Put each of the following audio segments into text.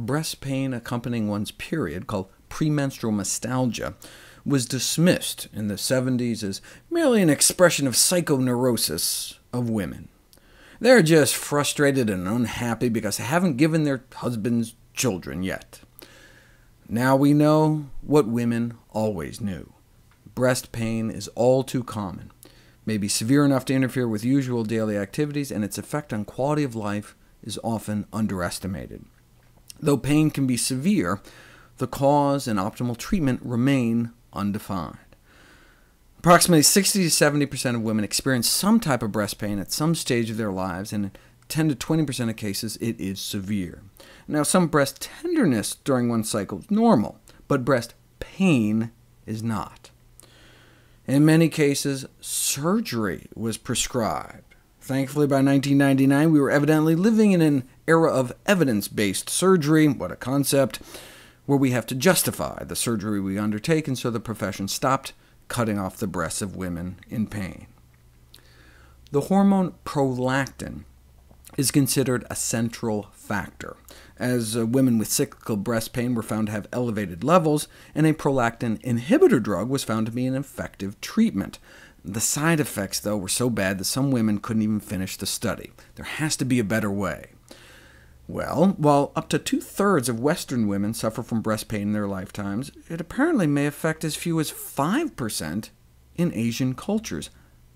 breast pain accompanying one's period, called premenstrual mastalgia, was dismissed in the 70s as merely an expression of psychoneurosis of women. They're just frustrated and unhappy because they haven't given their husbands children yet. Now we know what women always knew. Breast pain is all too common, may be severe enough to interfere with usual daily activities, and its effect on quality of life is often underestimated. Though pain can be severe, the cause and optimal treatment remain undefined. Approximately 60 to 70% of women experience some type of breast pain at some stage of their lives, and in 10 to 20% of cases it is severe. Now, some breast tenderness during one cycle is normal, but breast pain is not. In many cases, surgery was prescribed. Thankfully, by 1999, we were evidently living in an era of evidence-based surgery, what a concept, where we have to justify the surgery we undertake, and so the profession stopped cutting off the breasts of women in pain. The hormone prolactin is considered a central factor, as women with cyclical breast pain were found to have elevated levels, and a prolactin inhibitor drug was found to be an effective treatment. The side effects, though, were so bad that some women couldn't even finish the study. There has to be a better way. Well, while up to 2/3 of Western women suffer from breast pain in their lifetimes, it apparently may affect as few as 5% in Asian cultures.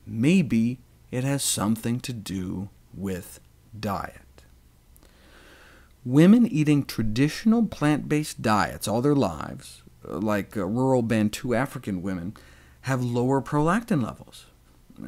Maybe it has something to do with diet. Women eating traditional plant-based diets all their lives, like rural Bantu African women, have lower prolactin levels.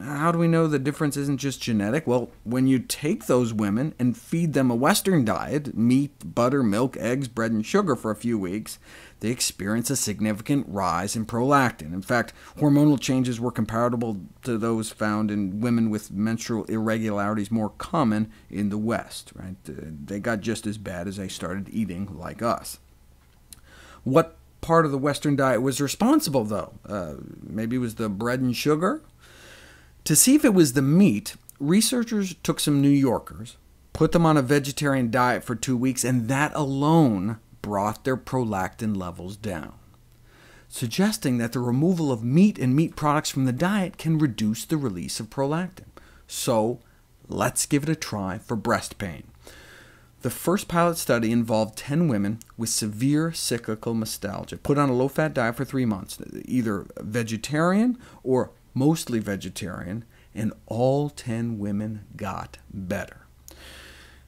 How do we know the difference isn't just genetic? Well, when you take those women and feed them a Western diet, meat, butter, milk, eggs, bread, and sugar for a few weeks, they experience a significant rise in prolactin. In fact, hormonal changes were comparable to those found in women with menstrual irregularities more common in the West. Right? They got just as bad as they started eating like us. What part of the Western diet was responsible, though? Maybe it was the bread and sugar? To see if it was the meat, researchers took some New Yorkers, put them on a vegetarian diet for 2 weeks, and that alone brought their prolactin levels down, suggesting that the removal of meat and meat products from the diet can reduce the release of prolactin. So let's give it a try for breast pain. The first pilot study involved 10 women with severe cyclical mastalgia, put on a low-fat diet for 3 months, either vegetarian or mostly vegetarian, and all 10 women got better.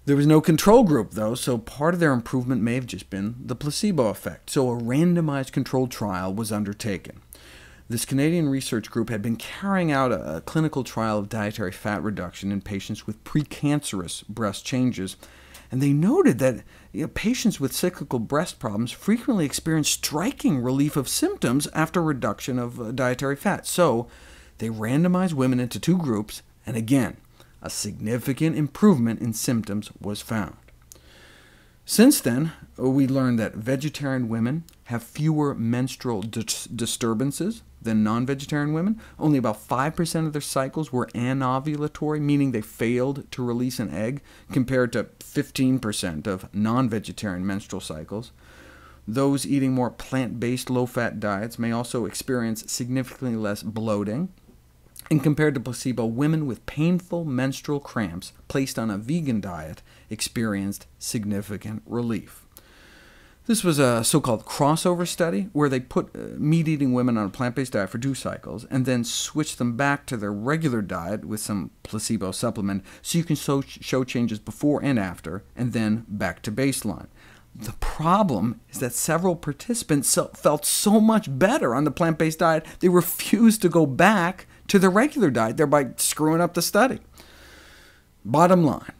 There was no control group, though, so part of their improvement may have just been the placebo effect, so a randomized controlled trial was undertaken. This Canadian research group had been carrying out a clinical trial of dietary fat reduction in patients with precancerous breast changes, and they noted that patients with cyclical breast problems frequently experience striking relief of symptoms after reduction of dietary fat. So they randomized women into 2 groups, and again, a significant improvement in symptoms was found. Since then, we learned that vegetarian women have fewer menstrual disturbances than non-vegetarian women. Only about 5% of their cycles were anovulatory, meaning they failed to release an egg, compared to 15% of non-vegetarian menstrual cycles. Those eating more plant-based low-fat diets may also experience significantly less bloating. And compared to placebo, women with painful menstrual cramps placed on a vegan diet experienced significant relief. This was a so-called crossover study, where they put meat-eating women on a plant-based diet for 2 cycles, and then switched them back to their regular diet with some placebo supplement, so you can show changes before and after, and then back to baseline. The problem is that several participants felt so much better on the plant-based diet, they refused to go back to their regular diet, thereby screwing up the study. Bottom line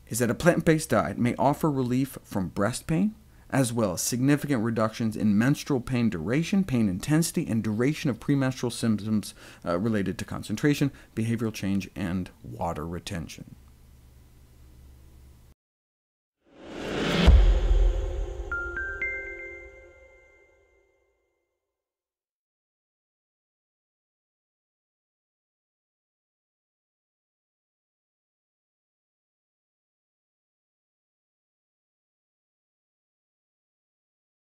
is that a plant-based diet may offer relief from breast pain, as well as significant reductions in menstrual pain duration, pain intensity, and duration of premenstrual symptoms related to concentration, behavioral change, and water retention.